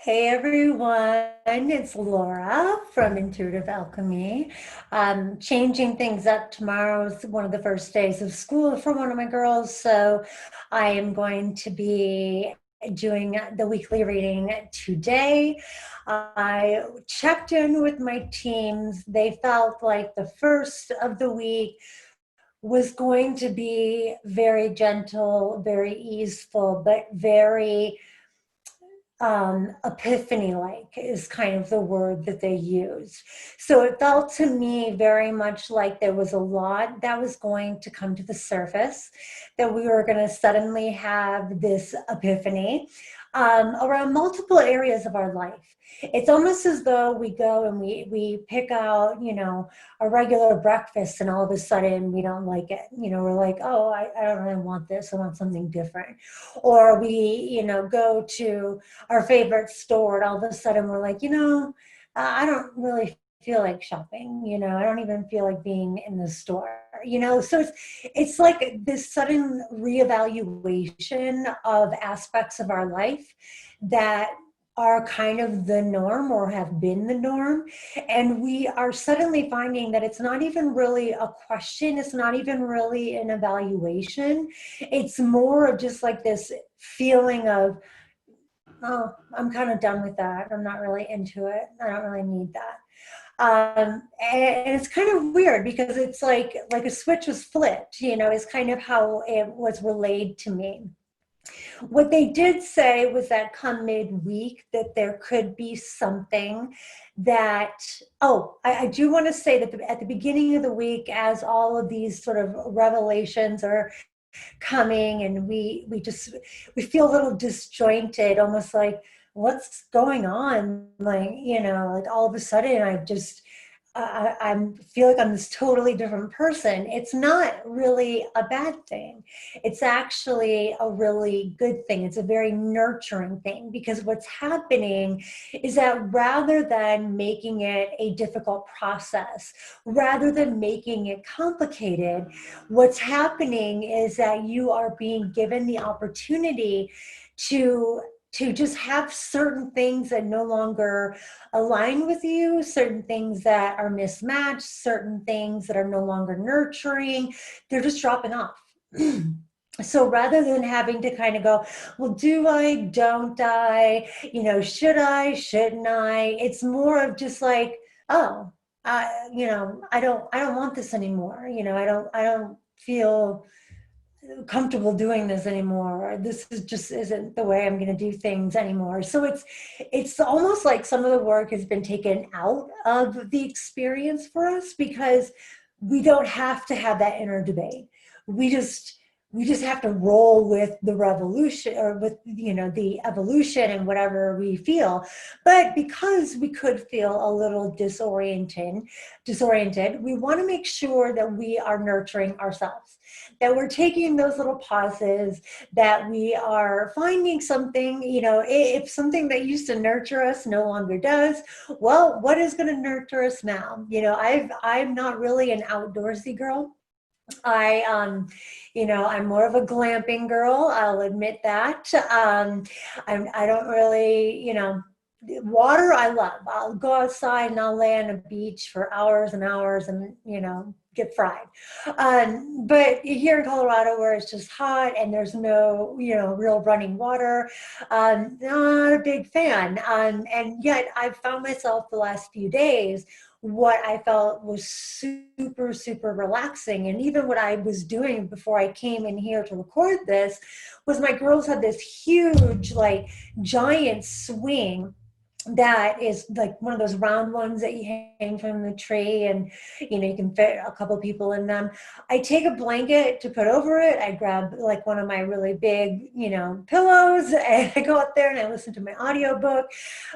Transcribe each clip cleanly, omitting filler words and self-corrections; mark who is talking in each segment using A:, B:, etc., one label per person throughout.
A: Hey everyone, it's Laura from Intuitive Alchemy. Changing things up tomorrow is one of the first days of school for one of my girls, so I am going to be doing the weekly reading today. I checked in with my teams. They felt like the first of the week was going to be very gentle, very easeful, but very epiphany like is kind of the word that they used. So it felt to me very much like there was a lot that was going to come to the surface, that we were going to suddenly have this epiphany around multiple areas of our life. It's almost as though we go and we pick out, a regular breakfast, and all of a sudden we don't like it. We're like, oh, I don't really want this. I want something different. Or we, go to our favorite store, and all of a sudden we're like, I don't really feel like shopping. I don't even feel like being in the store. So it's like this sudden reevaluation of aspects of our life that are kind of the norm or have been the norm. And we are suddenly finding that it's not even really a question. It's not even really an evaluation. It's more of just like this feeling of, oh, I'm kind of done with that. I'm not really into it. I don't really need that. And it's kind of weird because it's like a switch was flipped, is kind of how it was relayed to me. What they did say was that come midweek that there could be something that, I do want to say that at the beginning of the week, as all of these sort of revelations are coming, and we feel a little disjointed, almost like what's going on, like all of a sudden I feel like I'm this totally different person. It's not really a bad thing. It's actually a really good thing. It's a very nurturing thing, because what's happening is that rather than making it a difficult process, rather than making it complicated, what's happening is that you are being given the opportunity to just have certain things that no longer align with you, certain things that are mismatched, certain things that are no longer nurturing, they're just dropping off. So rather than having to kind of go, well, do I, don't I, should I, shouldn't I? It's more of just like, oh, I don't want this anymore. I don't feel comfortable doing this anymore, or this is just isn't the way I'm going to do things anymore. So it's almost like some of the work has been taken out of the experience for us, because we don't have to have that inner debate. We just have to roll with the revolution, or with the evolution and whatever we feel. But because we could feel a little disoriented, we want to make sure that we are nurturing ourselves, that we're taking those little pauses, that we are finding something, if something that used to nurture us no longer does, well, what is going to nurture us now? I'm not really an outdoorsy girl. I'm more of a glamping girl. I'll admit that. I don't really, water I love. I'll go outside and I'll lay on a beach for hours and hours and, get fried. But here in Colorado, where it's just hot and there's no, real running water, not a big fan. And yet I've found myself the last few days, what I felt was super, super relaxing. And even what I was doing before I came in here to record this was, my girls had this huge, like giant swing that is like one of those round ones that you hang from the tree, and you can fit a couple people in them. I take a blanket to put over it. I grab like one of my really big pillows, and I go up there and I listen to my audiobook.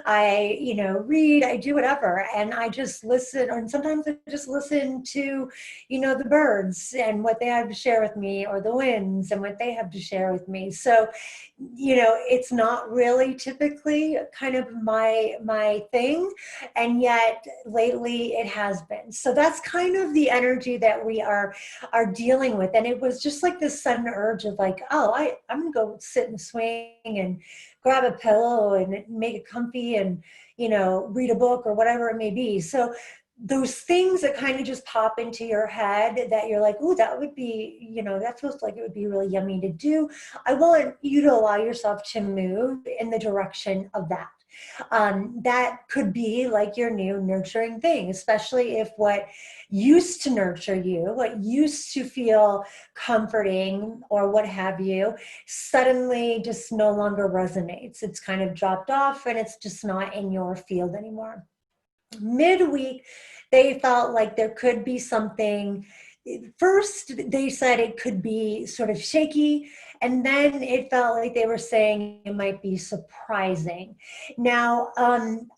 A: I read, I do whatever, and I just listen. Or sometimes I just listen to the birds and what they have to share with me, or the winds and what they have to share with me. So it's not really typically kind of my thing, and yet lately it has been. So that's kind of the energy that we are dealing with. And it was just like this sudden urge of like, oh, I'm gonna go sit in the swing and grab a pillow and make it comfy and, read a book or whatever it may be. So those things that kind of just pop into your head that you're like, oh, that would be, that feels like it would be really yummy to do. I want you to allow yourself to move in the direction of that. That could be like your new nurturing thing, especially if what used to nurture you, what used to feel comforting or what have you, suddenly just no longer resonates. It's kind of dropped off and it's just not in your field anymore. Midweek, they felt like there could be something. First, they said it could be sort of shaky, and then it felt like they were saying it might be surprising. Now,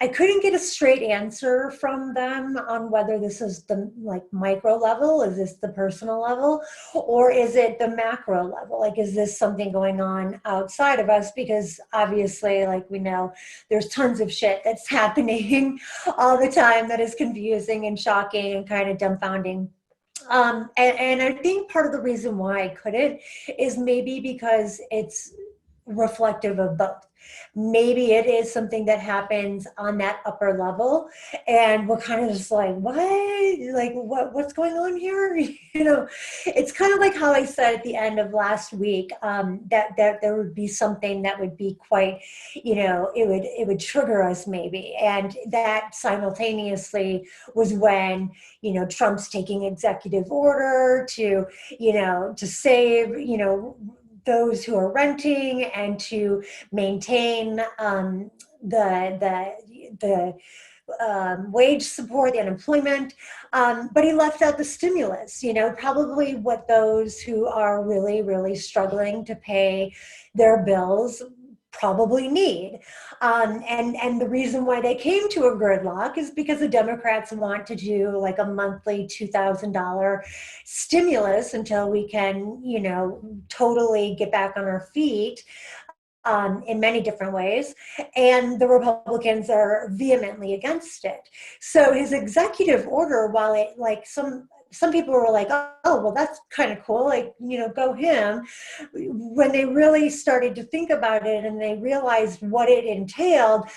A: I couldn't get a straight answer from them on whether this is the micro level, is this the personal level, or is it the macro level? Like, is this something going on outside of us? Because obviously, like we know, there's tons of shit that's happening all the time that is confusing and shocking and kind of dumbfounding. And I think part of the reason why I couldn't is maybe because it's reflective of both. Maybe it is something that happens on that upper level and we're kind of just like, what? Like, what's going on here? It's kind of like how I said at the end of last week, that there would be something that would be quite, it would trigger us maybe. And that simultaneously was when, Trump's taking executive order to save, those who are renting and to maintain the wage support, the unemployment, but he left out the stimulus, probably what those who are really, really struggling to pay their bills probably need. And the reason why they came to a gridlock is because the Democrats want to do like a monthly $2,000 stimulus until we can, totally get back on our feet. In many different ways, and the Republicans are vehemently against it. So his executive order, while it some people were like, oh, well, that's kind of cool, go him. When they really started to think about it and they realized what it entailed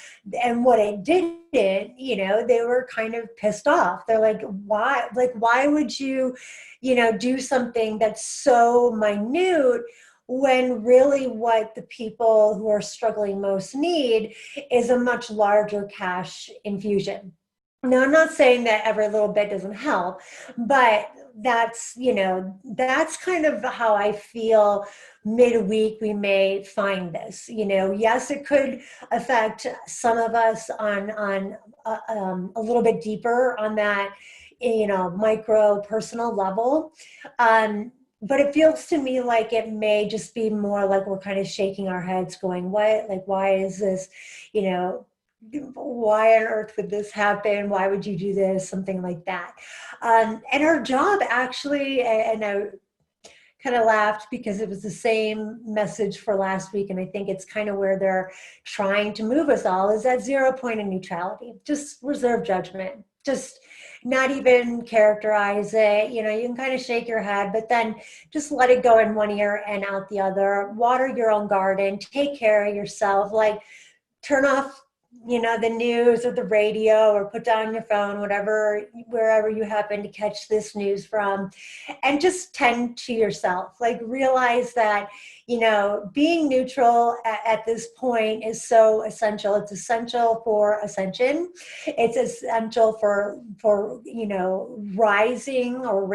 A: and what it didn't, they were kind of pissed off. They're like, why? Why would you, do something that's so minute when really what the people who are struggling most need is a much larger cash infusion? Now, I'm not saying that every little bit doesn't help, but that's kind of how I feel midweek we may find this. Yes, it could affect some of us on a little bit deeper on that, micro personal level. But it feels to me like it may just be more like we're kind of shaking our heads going, what? Like, why is this, why on earth would this happen? Why would you do this? Something like that. And our job actually, and I kind of laughed because it was the same message for last week. And I think it's kind of where they're trying to move us all, is that 0 point of neutrality. Just reserve judgment. Just not even characterize it. You can kind of shake your head, but then just let it go in one ear and out the other. Water your own garden, take care of yourself, turn off, the news or the radio, or put down your phone, wherever you happen to catch this news from, and just tend to yourself. Realize that, being neutral at this point is so essential. It's essential for ascension. It's essential for rising or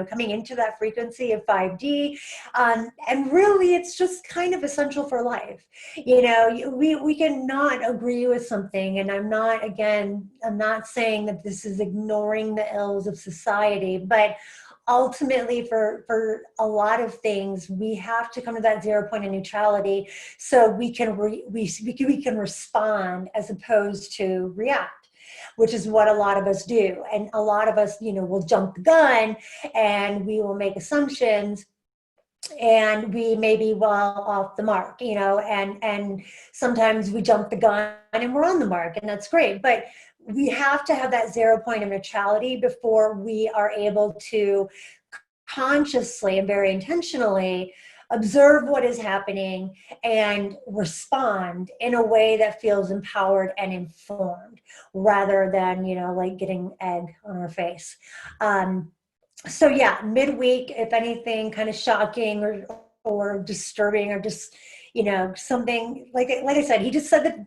A: coming into that frequency of 5D. And really, it's just kind of essential for life. We cannot agree with something, and I'm not saying that this is ignoring the ills of society, but ultimately for a lot of things, we have to come to that 0 point of neutrality so we can we can respond as opposed to react, which is what a lot of us do. And a lot of us, will jump the gun and we will make assumptions, and we may be well off the mark, and sometimes we jump the gun and we're on the mark, and that's great. But we have to have that 0 point of neutrality before we are able to consciously and very intentionally observe what is happening and respond in a way that feels empowered and informed rather than, like getting egg on our face. So yeah, midweek, if anything, kind of shocking or disturbing or just, something like I said, he just said that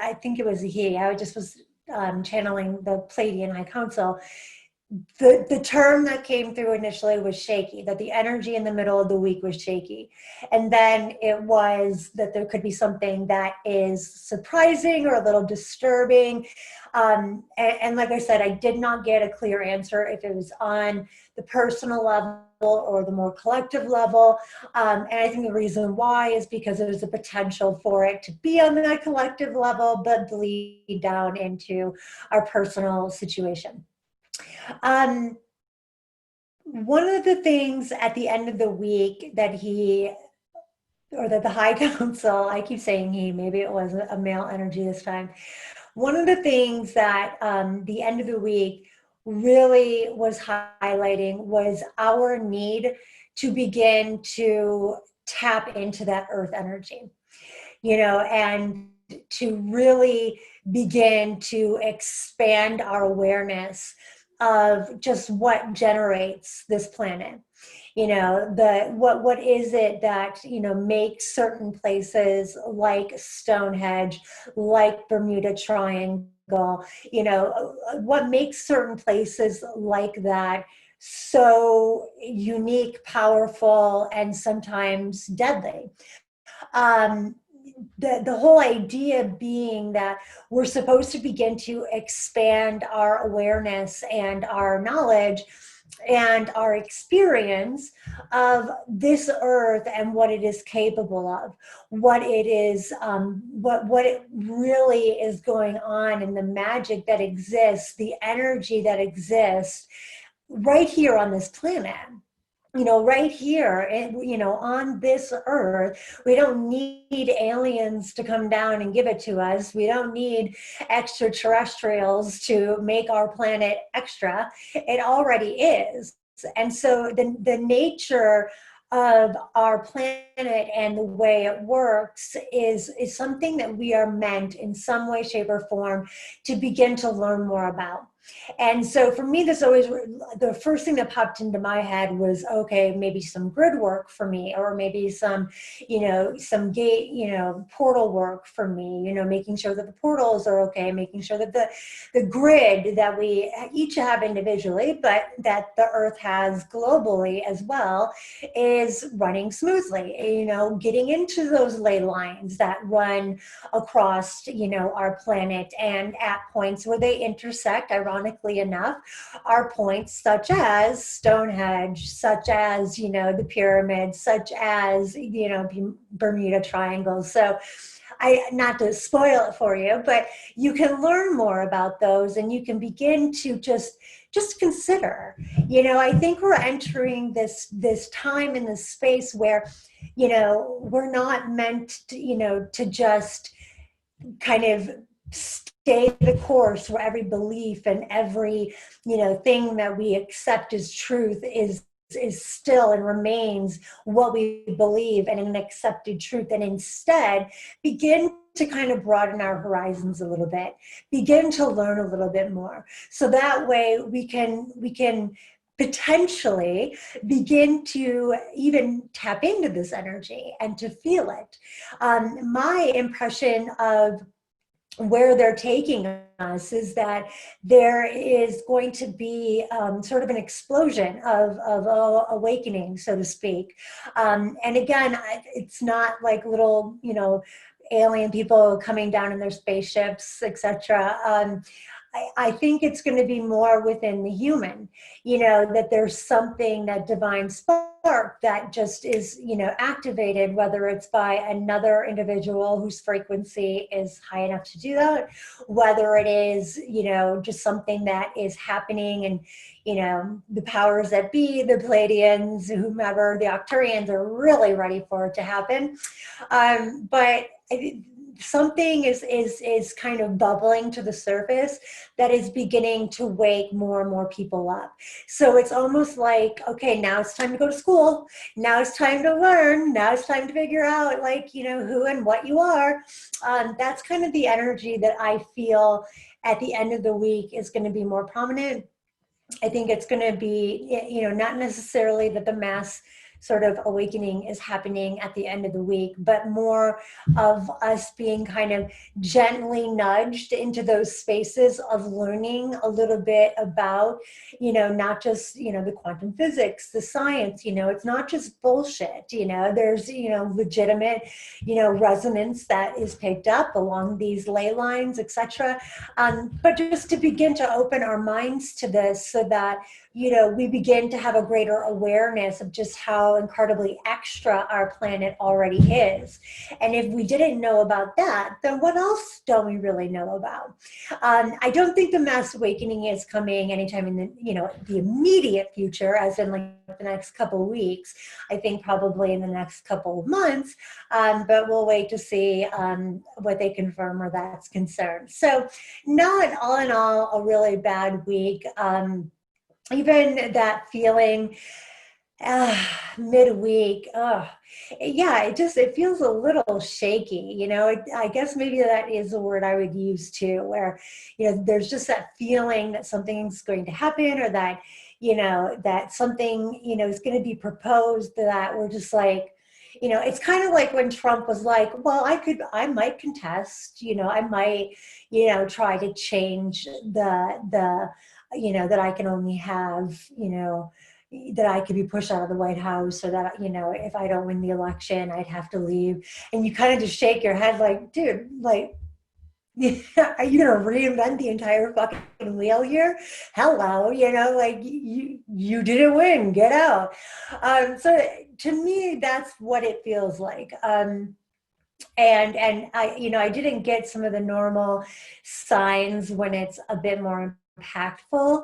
A: I think it was a he. I just was channeling the Pleiadian High Council. The term that came through initially was shaky, that the energy in the middle of the week was shaky. And then it was that there could be something that is surprising or a little disturbing. And like I said, I did not get a clear answer if it was on the personal level or the more collective level. And I think the reason why is because there's a potential for it to be on that collective level, but bleed down into our personal situation. One of the things at the end of the week that that the High Council, I keep saying he, maybe it was a male energy this time. One of the things that the end of the week really was highlighting was our need to begin to tap into that earth energy, and to really begin to expand our awareness of just what generates this planet. What is it that makes certain places like Stonehenge, like Bermuda Triangle, what makes certain places like that so unique, powerful, and sometimes deadly. The whole idea being that we're supposed to begin to expand our awareness and our knowledge and our experience of this earth and what it is capable of, what it is, what it really is going on, and the magic that exists, the energy that exists right here on this planet. Right here, on this earth. We don't need aliens to come down and give it to us. We don't need extraterrestrials to make our planet extra. It already is. And so the nature of our planet and the way it works is something that we are meant in some way, shape, or form to begin to learn more about. And so for me, the first thing that popped into my head was, okay, maybe some grid work for me, or maybe some gate, portal work for me, making sure that the portals are okay, making sure that the grid that we each have individually, but that the earth has globally as well, is running smoothly, getting into those ley lines that run across, our planet, and at points where they intersect, ironically enough, are points such as Stonehenge, such as, the pyramids, such as, Bermuda Triangle. So not to spoil it for you, but you can learn more about those, and you can begin to just consider, I think we're entering this time in this space where, we're not meant to just kind of stay the course where every belief and every thing that we accept as truth is still and remains what we believe and an accepted truth, and instead begin to kind of broaden our horizons a little bit, begin to learn a little bit more, so that way we can potentially begin to even tap into this energy and to feel it. My impression of where they're taking us is that there is going to be sort of an explosion of awakening, so to speak. And again, it's not like little, alien people coming down in their spaceships, etc. I think it's going to be more within the human, that there's something, that divine spark that just is, activated, whether it's by another individual whose frequency is high enough to do that, whether it is, just something that is happening, and, the powers that be, the Pleiadians, whomever, the Octurians are really ready for it to happen. But something is kind of bubbling to the surface that is beginning to wake more and more people up. So it's almost like, okay, now it's time to go to school. Now it's time to learn. Now it's time to figure out, like, you know, who and what you are. That's kind of the energy that I feel at the end of the week is going to be more prominent. I think it's going to be, you know, not necessarily that the mass sort of awakening is happening at the end of the week, but more of us being kind of gently nudged into those spaces of learning a little bit about, you know, not just, you know, the quantum physics, the science, you know, it's not just bullshit, you know, there's, you know, legitimate, you know, resonance that is picked up along these ley lines, etc. But just to begin to open our minds to this so that, you know, we begin to have a greater awareness of just how incredibly extra our planet already is. And if we didn't know about that, then what else don't we really know about? I don't think the mass awakening is coming anytime in the, you know, the immediate future, as in like the next couple of weeks. I think probably in the next couple of months, but we'll wait to see what they confirm where that's concerned. So not all in all, a really bad week. Even that feeling midweek, yeah, it feels a little shaky, you know. I guess maybe that is a word I would use too, where, you know, there's just that feeling that something's going to happen, or that, you know, that something, you know, is going to be proposed, that we're just like, you know, it's kind of like when Trump was like, well, I might contest, you know, I might, you know, try to change the you know, that I can only have, you know, that I could be pushed out of the White House, or that, you know, if I don't win the election, I'd have to leave. And you kind of just shake your head like, dude, like, are you going to reinvent the entire fucking wheel here? Hello, you know, like, you didn't win, get out. So to me, that's what it feels like. And I, you know, I didn't get some of the normal signs when it's a bit more impactful.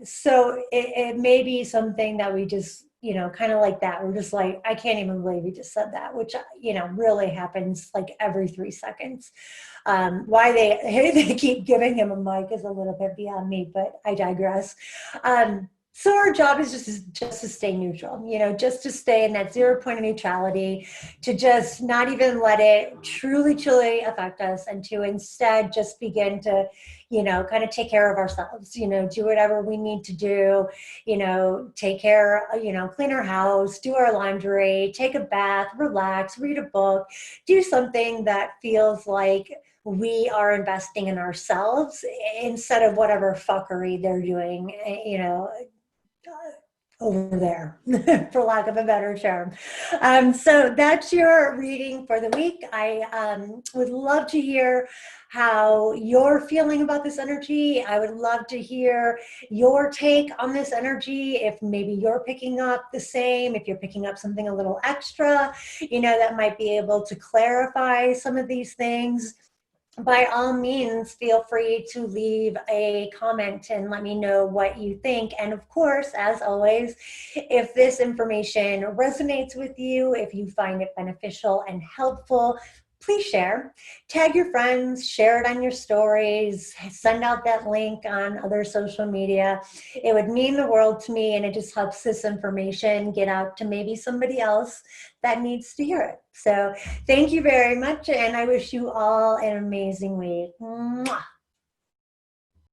A: So it may be something that we just, you know, kind of like that. We're just like, I can't even believe he just said that, which, you know, really happens like every 3 seconds. Why they keep giving him a mic is a little bit beyond me, but I digress. So our job is just to stay neutral, you know, just to stay in that 0 point of neutrality, to just not even let it truly affect us, and to instead just begin to, you know, kind of take care of ourselves, you know, do whatever we need to do, you know, take care, you know, clean our house, do our laundry, take a bath, relax, read a book, do something that feels like we are investing in ourselves instead of whatever fuckery they're doing, you know, over there, for lack of a better term. So that's your reading for the week. I would love to hear how you're feeling about this energy. I would love to hear your take on this energy. If maybe you're picking up the same, if you're picking up something a little extra, you know, that might be able to clarify some of these things. By all means, feel free to leave a comment and let me know what you think. And of course, as always, if this information resonates with you, if you find it beneficial and helpful, please share. Tag your friends, share it on your stories, send out that link on other social media. It would mean the world to me, and it just helps this information get out to maybe somebody else that needs to hear it. So thank you very much, and I wish you all an amazing week. Mwah.